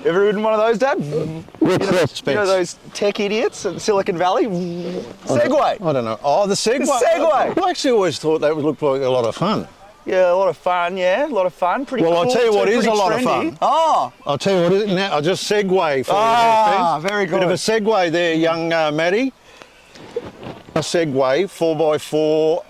Ever ridden one of those, Dad? What's that, Spence? You know those tech idiots in Silicon Valley? Segway. I don't know. Oh, the Segway. The Segway. I actually always thought that would look like a lot of fun. Yeah, a lot of fun, yeah. A lot of fun. Pretty cool. Well, I'll tell you what is a lot of trendy. fun. Oh. I'll tell you what is now. I'll just segue for you. Ah, very good. Bit of a segue there, young Matty. A Segway 4x4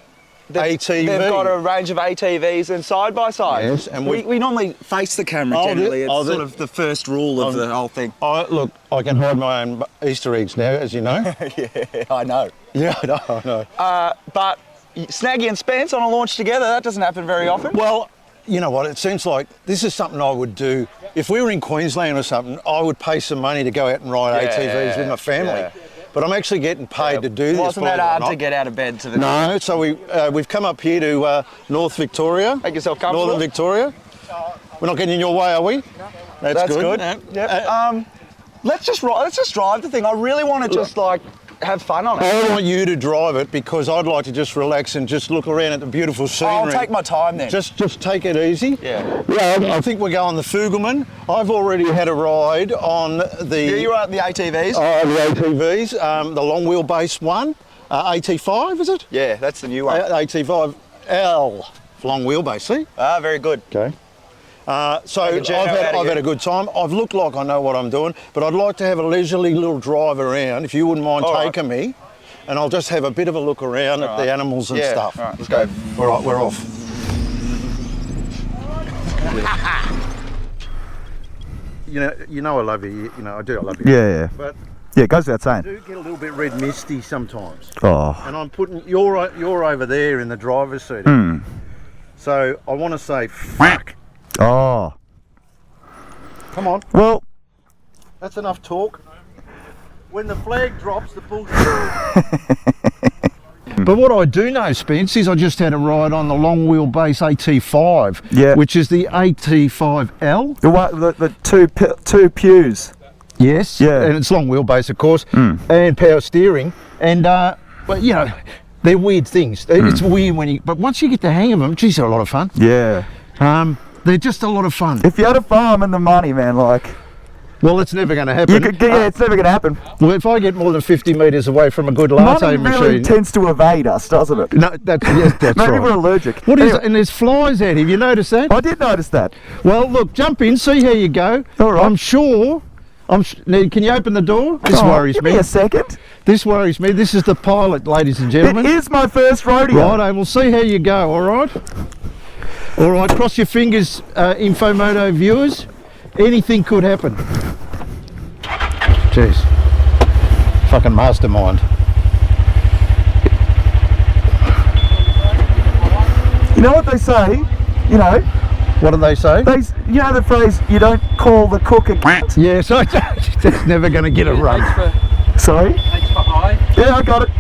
ATV. They've got a range of ATVs and side-by-side. Yes, and we normally face the camera generally. It's sort of the first rule of the whole thing. Look, I can hide my own Easter eggs now, as you know. Yeah, I know. Yeah, I know. But Snaggy and Spence on a launch together, that doesn't happen very often. Well, you know what, it seems like this is something I would do. If we were in Queensland or something, I would pay some money to go out and ride ATVs with my family. Yeah. But I'm actually getting paid to do this. Wasn't that hard to get out of bed to the... No, so we've come up here to North Victoria. Make yourself comfortable. Northern Victoria. We're not getting in your way, are we? That's good. Yeah. Let's just drive the thing. I really want to just like have fun on it. I want you to drive it because I'd like to just relax and just look around at the beautiful scenery. I'll take my time then. Just take it easy. Yeah. Yeah, I think we're going the Fulgleman. I've already had a ride on the... Yeah, you were at the ATVs? Oh, the ATVs, the long wheelbase one. AT5, is it? Yeah, that's the new one. AT5L, long wheelbase, see? Ah, very good. Okay. So I've had a good time. I've looked like I know what I'm doing, but I'd like to have a leisurely little drive around, if you wouldn't mind taking me, and I'll just have a bit of a look around at the animals and stuff. All right, let's go. All right, we're off. You know I love you. You know I do. I love you. Yeah. But yeah, it goes without saying. I do get a little bit red misty sometimes. Oh. And I'm putting you're over there in the driver's seat. So I want to say fuck. Oh. Come on. Well, that's enough talk. When the flag drops, the bullshit. But what I do know, Spence, is I just had a ride on the long wheelbase AT5, which is the AT5L. The two pews. Yes. Yeah. And it's long wheelbase, of course, and power steering. And but you know, they're weird things. It's weird when but once you get the hang of them, geez, they're a lot of fun. Yeah. They're just a lot of fun. If you had a farm and the money, man, like... Well, it's never going to happen. It's never going to happen. Well, if I get more than 50 metres away from a good latte machine... Money really tends to evade us, doesn't it? No, that's Maybe right. we're allergic. What is it? And there's flies out here. Have you noticed that? I did notice that. Well, look, jump in, see how you go. All right. I'm sure... Now, can you open the door? This worries me. Give me a second. This worries me. This is the pilot, ladies and gentlemen. It is my first rodeo. Right, we'll see how you go, all right? All right, cross your fingers, MOTO viewers. Anything could happen. Jeez. Fucking mastermind. You know what they say? You know? What do they say? You know the phrase, you don't call the cook a cat? Yes, that's never going to get a run. Sorry? H for I. Yeah, I got it.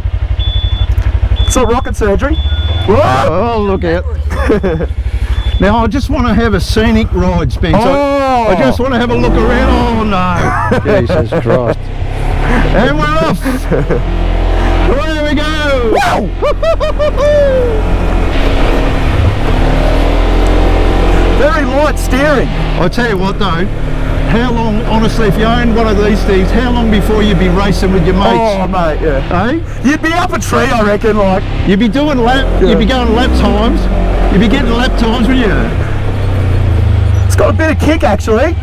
It's not rocket surgery. Oh, look out. Now, I just want to have a scenic ride, Spence. I just want to have a look around. Oh, no. Jesus Christ. And we're off. There we go. Wow. Very light steering. I tell you what, though. How long, honestly, if you own one of these things, how long before you'd be racing with your mates? Oh, mate, yeah. Eh? You'd be up a tree, I reckon, like... You'd be doing you'd be going lap times. You'd be getting lap times, wouldn't you? It's got a bit of kick, actually.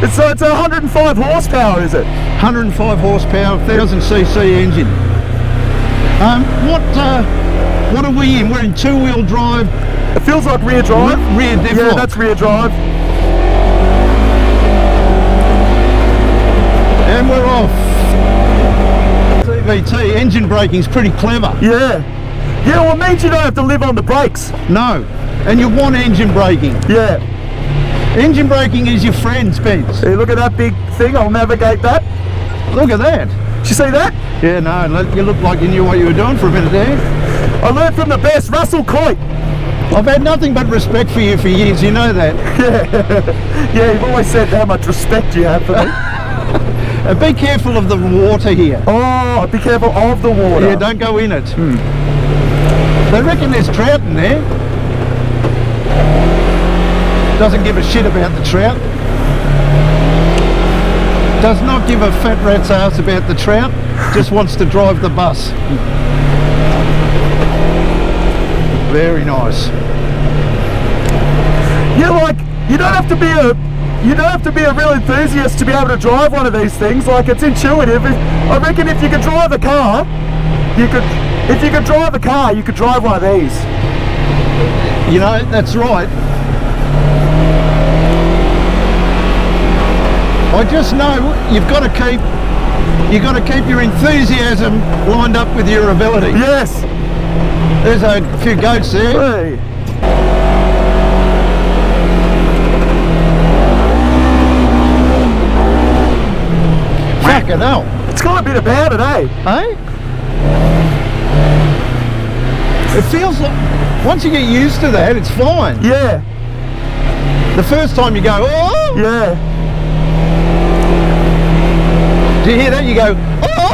It's 105 horsepower, is it? 105 horsepower, 1000cc engine. What are we in? We're in two-wheel drive. It feels like rear drive. Rear diff Yeah, lock. that's rear drive. And we're off. CVT, engine braking's pretty clever. Yeah. Yeah, well, it means you don't have to live on the brakes. No. And you want engine braking. Yeah. Engine braking is your friend, Spence. Hey, look at that big thing. I'll navigate that. Look at that. Did you see that? Yeah, no, you look like you knew what you were doing for a minute there. I learned from the best, Russell Coit. I've had nothing but respect for you for years, you know that. Yeah. Yeah, you've always said how much respect you have for me. Be careful of the water here. Oh, be careful of the water. Yeah, don't go in it. They reckon there's trout in there. Doesn't give a shit about the trout. Does not give a fat rat's ass about the trout. Just wants to drive the bus. Very nice. Yeah, like you don't have to be a real enthusiast to be able to drive one of these things. Like it's intuitive. I reckon if you could drive a car, you could. If you could drive a car, you could drive one of these. You know, that's right. I just know you've got to keep your enthusiasm lined up with your ability. Yes. There's a few goats there. Hey. Fucking hell. It's got a bit about it, eh? Hey? It feels like, once you get used to that, it's fine. Yeah. The first time you go, oh! Yeah. Do you hear that? You go, oh!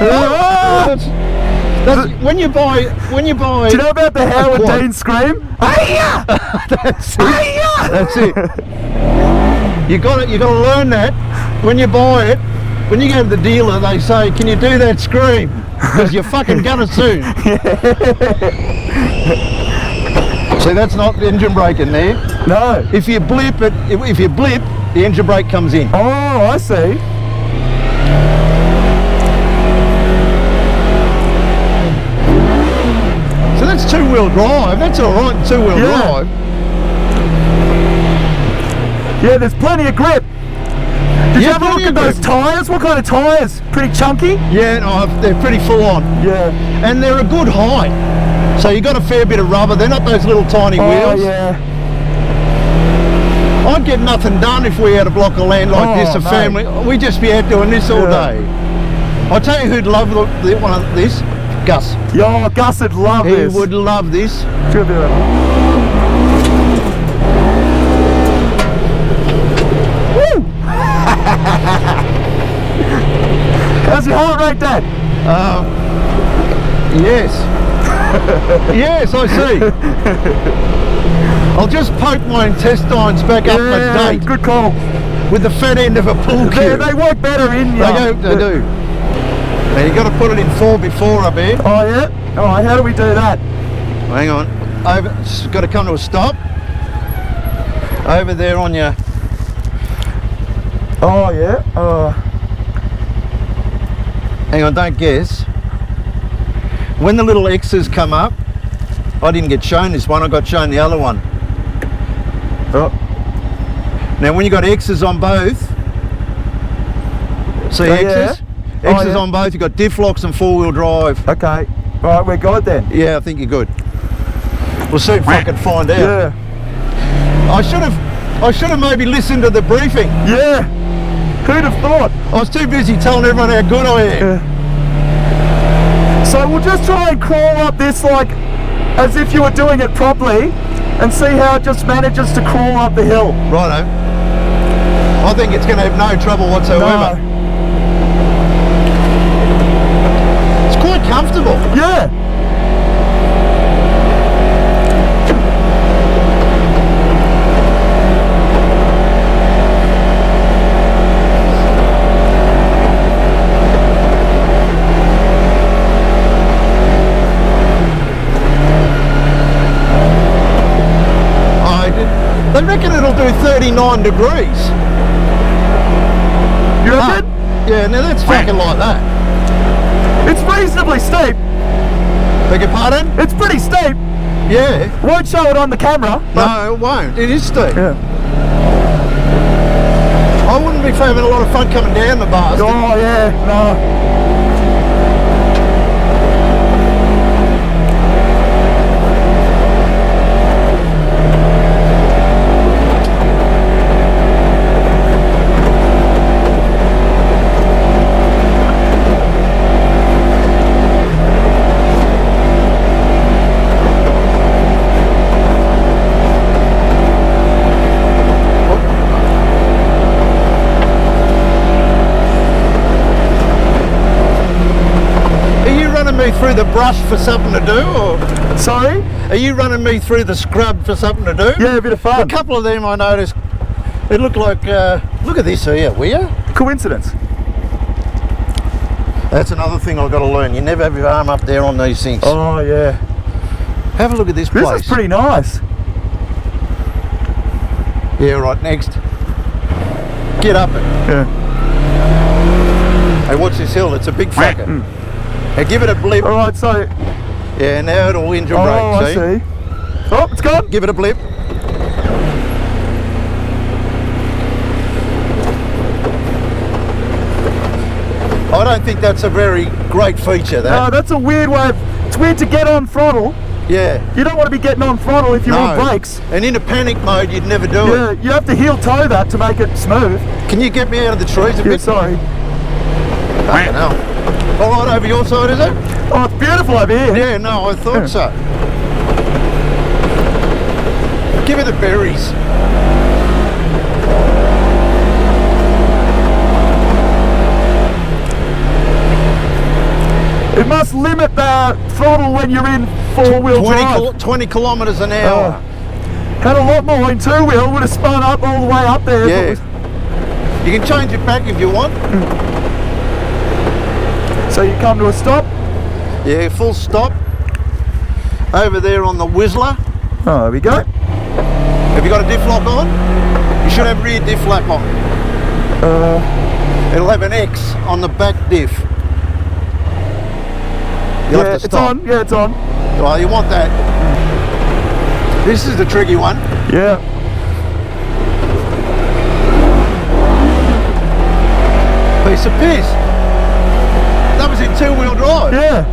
That's, when you buy. Do you know about the Howard Dean scream? Hiya! That's it. Hiya! That's it. You got to learn that when you buy it. When you go to the dealer, they say, "Can you do that scream?" Because you're fucking gonna soon. See, that's not the engine brake in there. No. If you blip, the engine brake comes in. Oh, I see. So that's two-wheel drive. That's all right, two-wheel drive. Yeah, there's plenty of grip. Did you have a look at those tyres? What kind of tyres? Pretty chunky? Yeah, no, they're pretty full on. Yeah. And they're a good height. So you got a fair bit of rubber. They're not those little tiny wheels. Oh, yeah. I'd get nothing done if we had a block of land like this, a family. We'd just be out doing this all day. I'll tell you who'd love one of this. Gus. Yeah, Gus would love this. He would love this. Good do it. How's your heart rate, Dad? Yes. Yes, I see. I'll just poke my intestines back up my date. Good call. With the fat end of a pool cue. They work better in you. They do. Now you've got to put it in 4x4 up here. Oh yeah? Alright, how do we do that? Hang on. Over, it's got to come to a stop. Over there on your... Oh yeah? Hang on, don't guess. When the little X's come up, I didn't get shown this one, I got shown the other one. Oh. Now when you got X's on both, see X's? X's on both, you've got diff locks and four-wheel drive. Okay. Alright, we're good then. Yeah, I think you're good. We'll soon fucking find out. Yeah. I should have maybe listened to the briefing. Yeah. Who'd have thought? I was too busy telling everyone how good I am. Yeah. So we'll just try and crawl up this like as if you were doing it properly and see how it just manages to crawl up the hill. Righto. I think it's going to have no trouble whatsoever. No. It's quite comfortable. Yeah. They reckon it'll do 39 degrees. You reckon? Yeah, now that's fucking like that. It's reasonably steep. Beg your pardon? It's pretty steep. Yeah. Won't show it on the camera. No, it won't. It is steep. Yeah. I wouldn't be having a lot of fun coming down the bastard. Oh yeah, no. Me through the brush for something to do, or sorry? Are you running me through the scrub for something to do? Yeah, a bit of fun. A couple of them I noticed It looked like, look at this here, will you? Coincidence. That's another thing I've got to learn. You never have your arm up there on these things. Oh yeah. Have a look at this place. This is pretty nice. Yeah, right, next. Get up it. Yeah. Hey, watch this hill, it's a big fucker. Now give it a blip. Alright, so... Yeah, now it'll engine brake, I see. Oh, it's gone. Give it a blip. I don't think that's a very great feature, that. No, that's a weird way of... It's weird to get on throttle. Yeah. You don't want to be getting on throttle if you're on brakes. And in a panic mode, you'd never do it. Yeah, you have to heel toe that to make it smooth. Can you get me out of the trees a Yeah, bit? sorry. Fucking hell. All right, over your side, is it? Oh, it's beautiful over here. Yeah, no, I thought so. Give it the berries. It must limit the throttle when you're in four-wheel drive. 20 kilometres an hour. Had a lot more in two-wheel, would have spun up all the way up there. Yeah. You can change it back if you want. So you come to a stop. Yeah, full stop. Over there on the Whistler. Oh, there we go. Have you got a diff lock on? You should have rear diff lock on. It'll have an X on the back diff. You'll have to it's stop. on. Yeah, it's on. Well, you want that. This is the tricky one. Yeah. Piece of piss. That was in two-wheel drive. Yeah.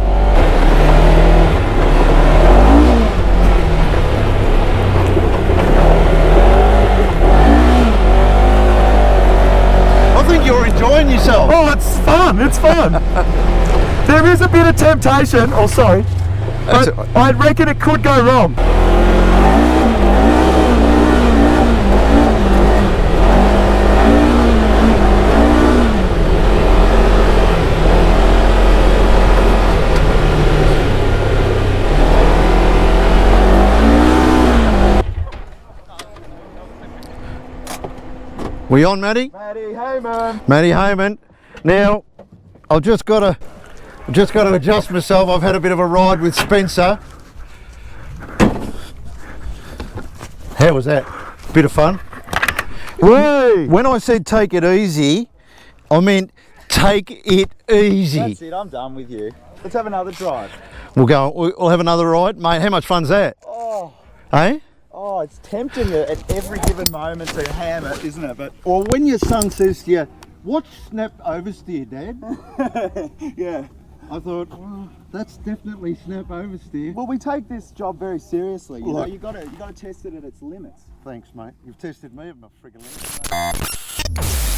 I think you're enjoying yourself. Oh, it's fun. It's fun. There is a bit of temptation. Oh, sorry. That's But I reckon it could go wrong. We on, Matty? Matty Heyman. Matty Heyman. Now, I've just got to adjust myself. I've had a bit of a ride with Spencer. How was that? Bit of fun. Way. When I said take it easy, I meant take it easy. That's it, I'm done with you. Let's have another drive. We'll have another ride, mate. How much fun's that? Oh, Eh? oh, it's tempting at every given moment to ham it, isn't it? But or when your son says to you, "Watch snap oversteer, Dad." Yeah. I thought, well, that's definitely snap oversteer. Well, we take this job very seriously. You know, Look. you got to test it at its limits. Thanks, mate. You've tested me at my friggin' limit.